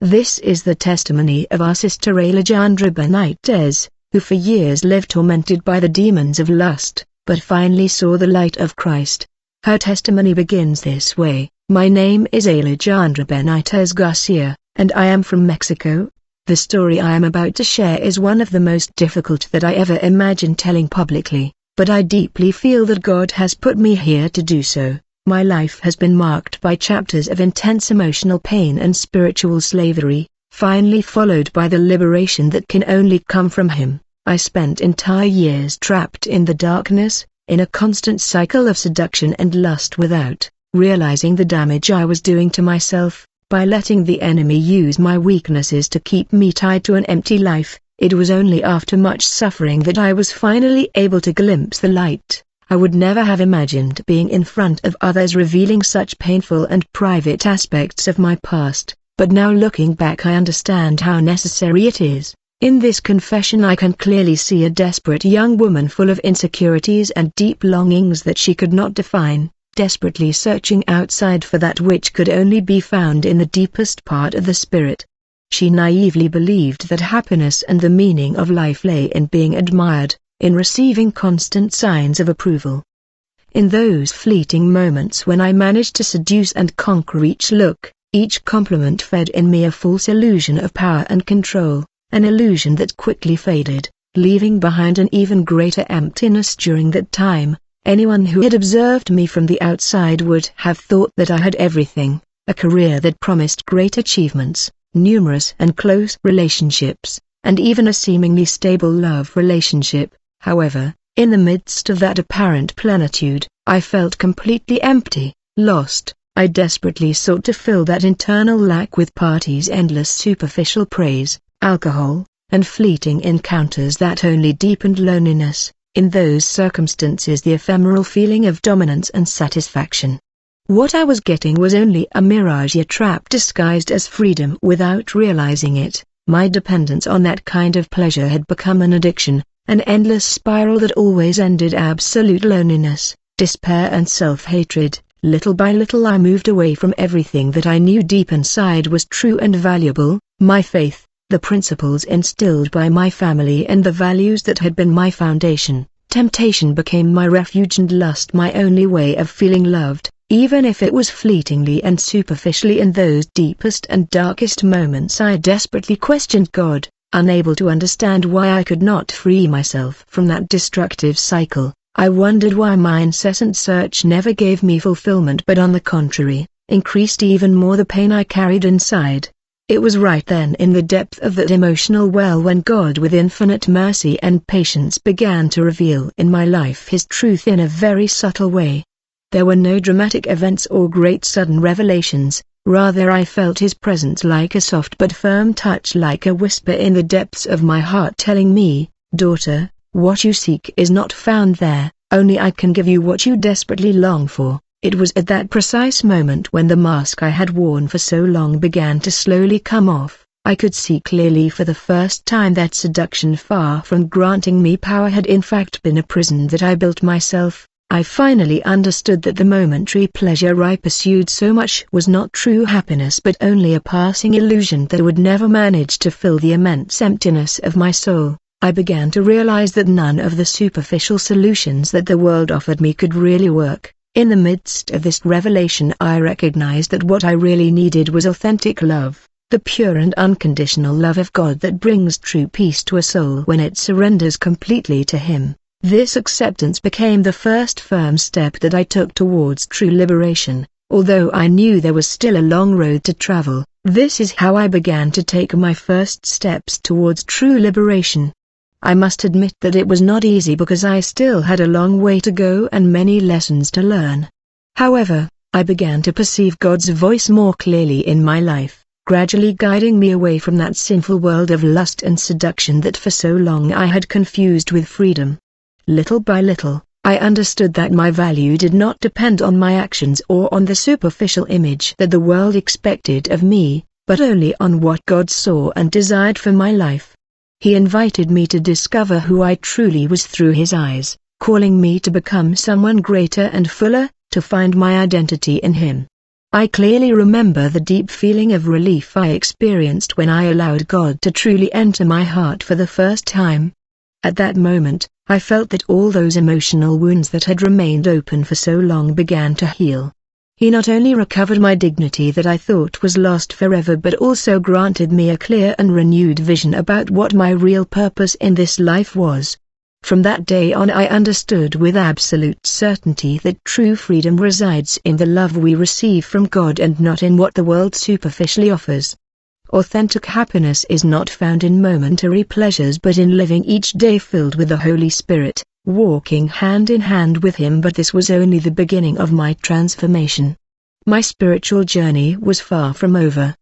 This is the testimony of our sister Alejandra Benitez, who for years lived tormented by the demons of lust, but finally saw the light of Christ. Her testimony begins this way: "My name is Alejandra Benitez Garcia, and I am from Mexico. The story I am about to share is one of the most difficult that I ever imagined telling publicly, but I deeply feel that God has put me here to do so. My life has been marked by chapters of intense emotional pain and spiritual slavery, finally followed by the liberation that can only come from Him. I spent entire years trapped in the darkness, in a constant cycle of seduction and lust without realizing the damage I was doing to myself, by letting the enemy use my weaknesses to keep me tied to an empty life. It was only after much suffering that I was finally able to glimpse the light. I would never have imagined being in front of others revealing such painful and private aspects of my past, but now looking back I understand how necessary it is. In this confession I can clearly see a desperate young woman full of insecurities and deep longings that she could not define, desperately searching outside for that which could only be found in the deepest part of the spirit. She naively believed that happiness and the meaning of life lay in being admired, in receiving constant signs of approval. In those fleeting moments when I managed to seduce and conquer each look, each compliment fed in me a false illusion of power and control, an illusion that quickly faded, leaving behind an even greater emptiness during that time. Anyone who had observed me from the outside would have thought that I had everything: a career that promised great achievements, numerous and close relationships, and even a seemingly stable love relationship. However, in the midst of that apparent plenitude, I felt completely empty, lost. I desperately sought to fill that internal lack with parties, endless superficial praise, alcohol, and fleeting encounters that only deepened loneliness. In those circumstances the ephemeral feeling of dominance and satisfaction. What I was getting was only a mirage, a trap disguised as freedom without realizing it. My dependence on that kind of pleasure had become an addiction, an endless spiral that always ended absolute loneliness, despair and self-hatred. Little by little I moved away from everything that I knew deep inside was true and valuable: my faith, the principles instilled by my family and the values that had been my foundation. Temptation became my refuge and lust my only way of feeling loved, even if it was fleetingly and superficially. In those deepest and darkest moments I desperately questioned God, unable to understand why I could not free myself from that destructive cycle. I wondered why my incessant search never gave me fulfillment but on the contrary, increased even more the pain I carried inside. It was right then in the depth of that emotional well when God with infinite mercy and patience began to reveal in my life His truth in a very subtle way. There were no dramatic events or great sudden revelations, rather I felt His presence like a soft but firm touch, like a whisper in the depths of my heart telling me, "Daughter, what you seek is not found there, only I can give you what you desperately long for." It was at that precise moment when the mask I had worn for so long began to slowly come off. I could see clearly for the first time that seduction, far from granting me power, had in fact been a prison that I built myself. I finally understood that the momentary pleasure I pursued so much was not true happiness but only a passing illusion that would never manage to fill the immense emptiness of my soul. I began to realize that none of the superficial solutions that the world offered me could really work. In the midst of this revelation I recognized that what I really needed was authentic love, the pure and unconditional love of God that brings true peace to a soul when it surrenders completely to Him. This acceptance became the first firm step that I took towards true liberation, although I knew there was still a long road to travel. This is how I began to take my first steps towards true liberation. I must admit that it was not easy because I still had a long way to go and many lessons to learn. However, I began to perceive God's voice more clearly in my life, gradually guiding me away from that sinful world of lust and seduction that for so long I had confused with freedom. Little by little, I understood that my value did not depend on my actions or on the superficial image that the world expected of me, but only on what God saw and desired for my life. He invited me to discover who I truly was through His eyes, calling me to become someone greater and fuller, to find my identity in Him. I clearly remember the deep feeling of relief I experienced when I allowed God to truly enter my heart for the first time. At that moment, I felt that all those emotional wounds that had remained open for so long began to heal. He not only recovered my dignity that I thought was lost forever, but also granted me a clear and renewed vision about what my real purpose in this life was. From that day on, I understood with absolute certainty that true freedom resides in the love we receive from God and not in what the world superficially offers. Authentic happiness is not found in momentary pleasures but in living each day filled with the Holy Spirit, walking hand in hand with Him. But this was only the beginning of my transformation. My spiritual journey was far from over.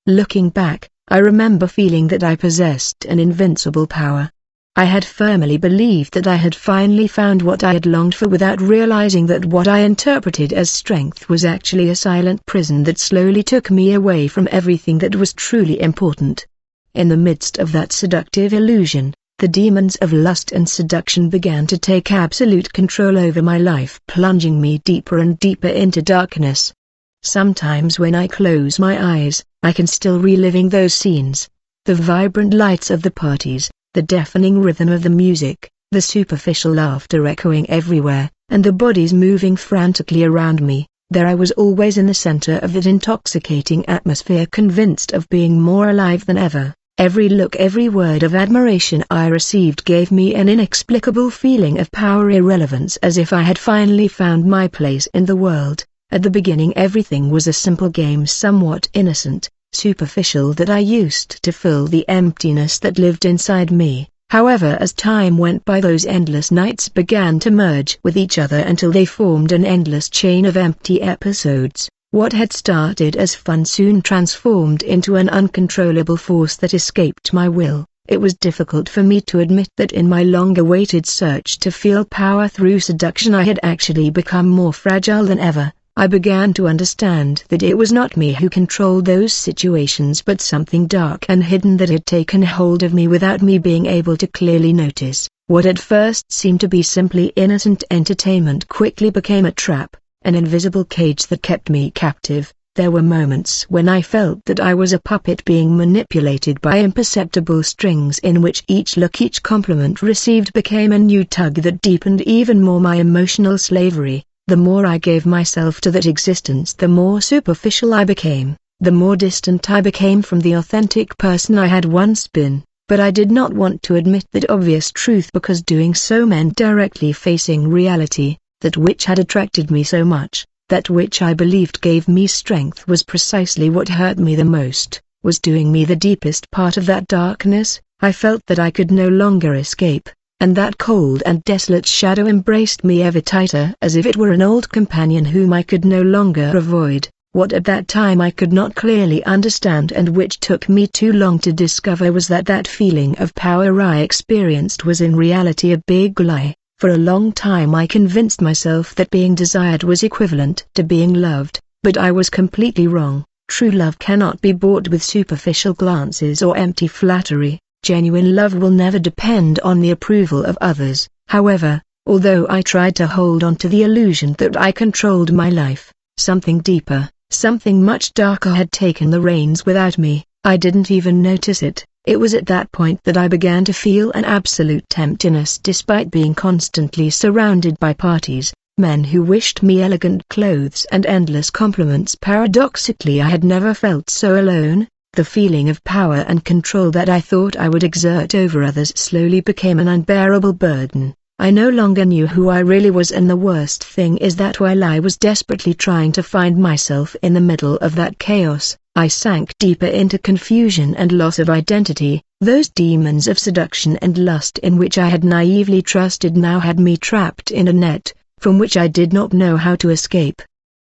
Looking back, I remember feeling that I possessed an invincible power. I had firmly believed that I had finally found what I had longed for, without realizing that what I interpreted as strength was actually a silent prison that slowly took me away from everything that was truly important. In the midst of that seductive illusion, the demons of lust and seduction began to take absolute control over my life, plunging me deeper and deeper into darkness. Sometimes when I close my eyes, I can still reliving those scenes. The vibrant lights of the parties, the deafening rhythm of the music, the superficial laughter echoing everywhere, and the bodies moving frantically around me. There I was always in the center of that intoxicating atmosphere, convinced of being more alive than ever. Every look, every word of admiration I received gave me an inexplicable feeling of power, irrelevance, as if I had finally found my place in the world. At the beginning everything was a simple game, somewhat innocent, superficial, that I used to fill the emptiness that lived inside me. However, as time went by, those endless nights began to merge with each other until they formed an endless chain of empty episodes. What had started as fun soon transformed into an uncontrollable force that escaped my will. It was difficult for me to admit that in my long-awaited search to feel power through seduction I had actually become more fragile than ever. I began to understand that it was not me who controlled those situations, but something dark and hidden that had taken hold of me without me being able to clearly notice. What at first seemed to be simply innocent entertainment quickly became a trap, an invisible cage that kept me captive. There were moments when I felt that I was a puppet being manipulated by imperceptible strings, in which each look, each compliment received became a new tug that deepened even more my emotional slavery. The more I gave myself to that existence, the more superficial I became, the more distant I became from the authentic person I had once been. But I did not want to admit that obvious truth, because doing so meant directly facing reality. That which had attracted me so much, that which I believed gave me strength, was precisely what hurt me the most, was doing me the deepest part of that darkness. I felt that I could no longer escape, and that cold and desolate shadow embraced me ever tighter, as if it were an old companion whom I could no longer avoid. What at that time I could not clearly understand, and which took me too long to discover, was that that feeling of power I experienced was in reality a big lie. For a long time I convinced myself that being desired was equivalent to being loved, but I was completely wrong. True love cannot be bought with superficial glances or empty flattery. Genuine love will never depend on the approval of others. However, although I tried to hold on to the illusion that I controlled my life, something deeper, something much darker had taken the reins without me. I didn't even notice it. It was at that point that I began to feel an absolute emptiness, despite being constantly surrounded by parties, men who wished me elegant clothes and endless compliments. Paradoxically, I had never felt so alone. The feeling of power and control that I thought I would exert over others slowly became an unbearable burden. I no longer knew who I really was, and the worst thing is that while I was desperately trying to find myself in the middle of that chaos, I sank deeper into confusion and loss of identity. Those demons of seduction and lust in which I had naively trusted now had me trapped in a net, from which I did not know how to escape.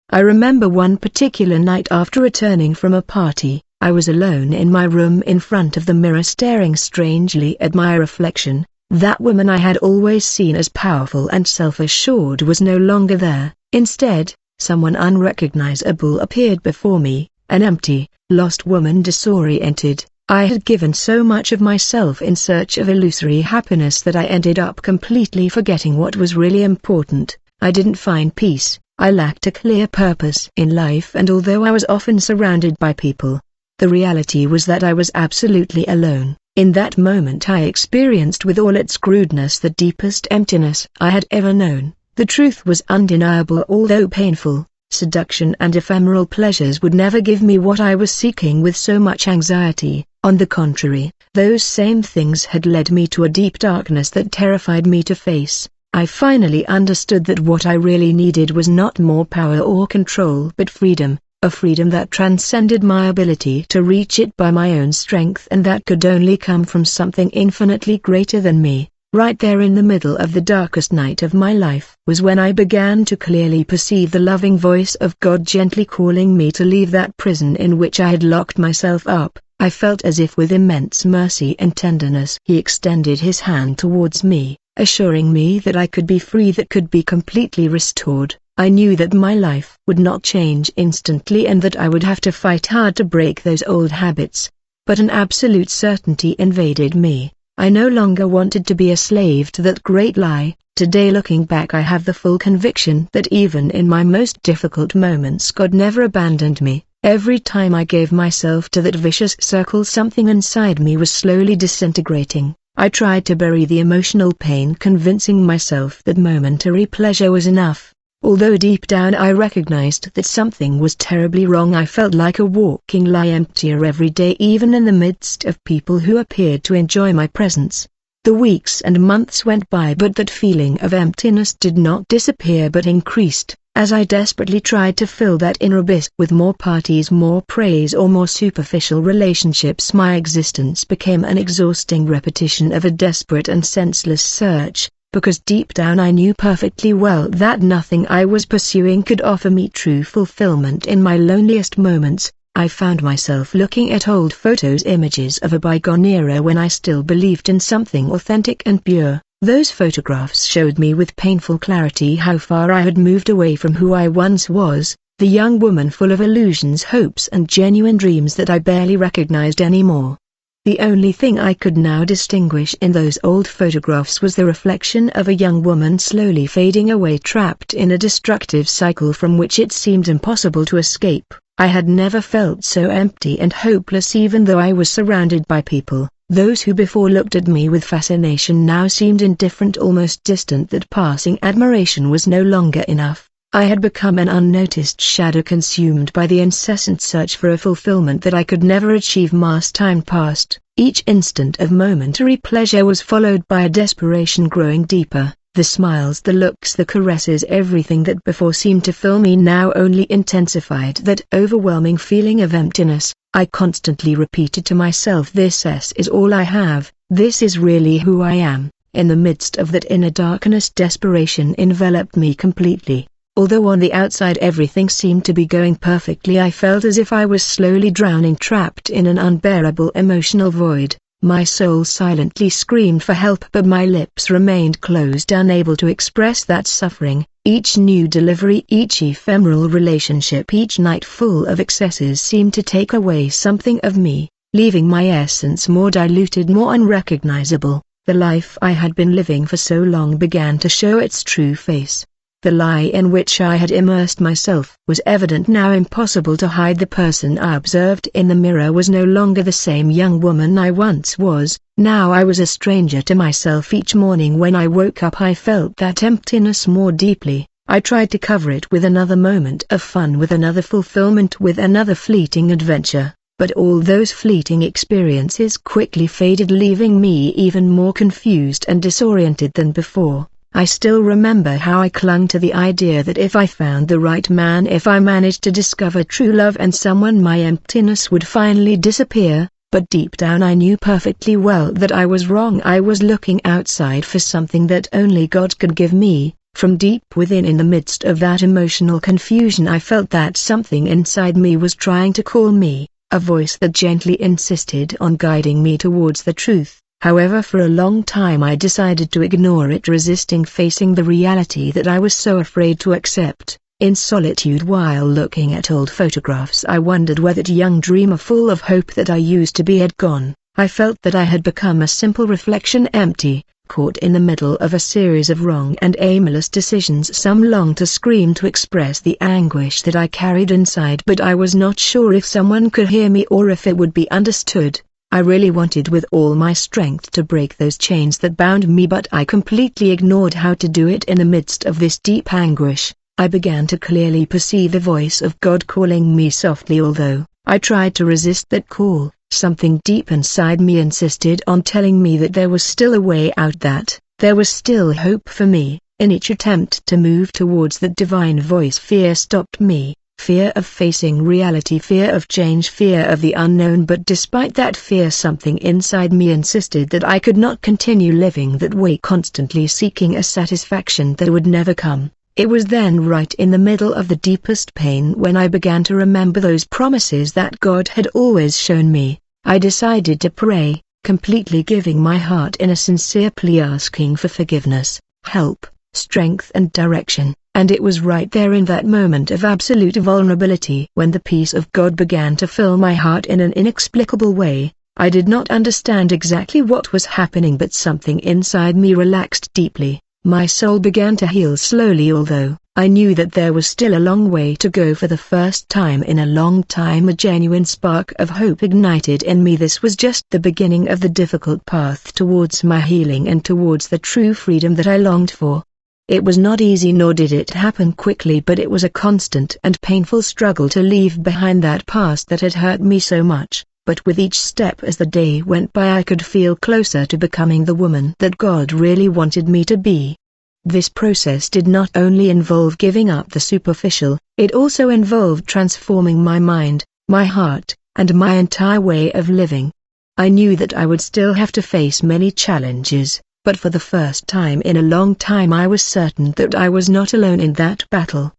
I remember one particular night after returning from a party. I was alone in my room in front of the mirror, staring strangely at my reflection. That woman I had always seen as powerful and self-assured was no longer there. Instead, someone unrecognizable appeared before me, an empty, lost woman, disoriented. I had given so much of myself in search of illusory happiness that I ended up completely forgetting what was really important. I didn't find peace, I lacked a clear purpose in life, and although I was often surrounded by people, the reality was that I was absolutely alone. In that moment I experienced with all its crudeness the deepest emptiness I had ever known. The truth was undeniable. Although painful, seduction and ephemeral pleasures would never give me what I was seeking with so much anxiety. On the contrary, those same things had led me to a deep darkness that terrified me to face. I finally understood that what I really needed was not more power or control but freedom, a freedom that transcended my ability to reach it by my own strength, and that could only come from something infinitely greater than me. Right there in the middle of the darkest night of my life was when I began to clearly perceive the loving voice of God gently calling me to leave that prison in which I had locked myself up. I felt as if with immense mercy and tenderness He extended His hand towards me, assuring me that I could be free, that could be completely restored. I knew that my life would not change instantly and that I would have to fight hard to break those old habits. But an absolute certainty invaded me. I no longer wanted to be a slave to that great lie. Today, looking back, I have the full conviction that even in my most difficult moments God never abandoned me. Every time I gave myself to that vicious circle, something inside me was slowly disintegrating. I tried to bury the emotional pain, convincing myself that momentary pleasure was enough. Although deep down I recognized that something was terribly wrong, I felt like a walking lie, emptier every day, even in the midst of people who appeared to enjoy my presence. The weeks and months went by, but that feeling of emptiness did not disappear but increased. As I desperately tried to fill that inner abyss with more parties, more praise, or more superficial relationships, my existence became an exhausting repetition of a desperate and senseless search. Because deep down I knew perfectly well that nothing I was pursuing could offer me true fulfillment. In my loneliest moments, I found myself looking at old photos, images of a bygone era when I still believed in something authentic and pure. Those photographs showed me with painful clarity how far I had moved away from who I once was, the young woman full of illusions, hopes and genuine dreams that I barely recognized anymore. The only thing I could now distinguish in those old photographs was the reflection of a young woman slowly fading away, trapped in a destructive cycle from which it seemed impossible to escape. I had never felt so empty and hopeless, even though I was surrounded by people. Those who before looked at me with fascination now seemed indifferent, almost distant. That passing admiration was no longer enough. I had become an unnoticed shadow, consumed by the incessant search for a fulfillment that I could never achieve. As time passed, each instant of momentary pleasure was followed by a desperation growing deeper. The smiles, the looks, the caresses, everything that before seemed to fill me now only intensified that overwhelming feeling of emptiness. I constantly repeated to myself, this is all I have, this is really who I am. In the midst of that inner darkness, desperation enveloped me completely. Although on the outside everything seemed to be going perfectly, I felt as if I was slowly drowning, trapped in an unbearable emotional void. My soul silently screamed for help, but my lips remained closed, unable to express that suffering. Each new delivery, each ephemeral relationship, each night full of excesses seemed to take away something of me, leaving my essence more diluted, more unrecognizable. The life I had been living for so long began to show its true face. The lie in which I had immersed myself was evident now, impossible to hide. The person I observed in the mirror was no longer the same young woman I once was. Now I was a stranger to myself. Each morning when I woke up I felt that emptiness more deeply. I tried to cover it with another moment of fun, with another fulfillment, with another fleeting adventure. But all those fleeting experiences quickly faded, leaving me even more confused and disoriented than before. I still remember how I clung to the idea that if I found the right man, if I managed to discover true love and someone, my emptiness would finally disappear. But deep down I knew perfectly well that I was wrong. I was looking outside for something that only God could give me. From deep within, in the midst of that emotional confusion, I felt that something inside me was trying to call me, a voice that gently insisted on guiding me towards the truth. However, for a long time I decided to ignore it, resisting facing the reality that I was so afraid to accept. In solitude, while looking at old photographs, I wondered where that young dreamer full of hope that I used to be had gone. I felt that I had become a simple reflection, empty, caught in the middle of a series of wrong and aimless decisions. Some longed to scream to express the anguish that I carried inside, but I was not sure if someone could hear me or if it would be understood. I really wanted with all my strength to break those chains that bound me, but I completely ignored how to do it. In the midst of this deep anguish, I began to clearly perceive the voice of God calling me softly. Although I tried to resist that call, something deep inside me insisted on telling me that there was still a way out, that there was still hope for me. In each attempt to move towards that divine voice, fear stopped me. Fear of facing reality, fear of change, fear of the unknown. But despite that fear, something inside me insisted that I could not continue living that way, constantly seeking a satisfaction that would never come. It was then, right in the middle of the deepest pain, when I began to remember those promises that God had always shown me. I decided to pray, completely giving my heart in a sincere plea, asking for forgiveness, help, strength and direction. And it was right there in that moment of absolute vulnerability when the peace of God began to fill my heart in an inexplicable way. I did not understand exactly what was happening, but something inside me relaxed deeply. My soul began to heal slowly. Although I knew that there was still a long way to go, for the first time in a long time a genuine spark of hope ignited in me. This was just the beginning of the difficult path towards my healing and towards the true freedom that I longed for. It was not easy, nor did it happen quickly, but it was a constant and painful struggle to leave behind that past that had hurt me so much. But with each step as the day went by, I could feel closer to becoming the woman that God really wanted me to be. This process did not only involve giving up the superficial, it also involved transforming my mind, my heart, and my entire way of living. I knew that I would still have to face many challenges, but for the first time in a long time I was certain that I was not alone in that battle.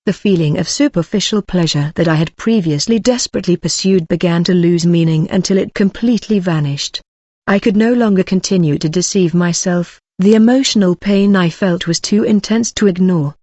The feeling of superficial pleasure that I had previously desperately pursued began to lose meaning until it completely vanished. I could no longer continue to deceive myself. The emotional pain I felt was too intense to ignore.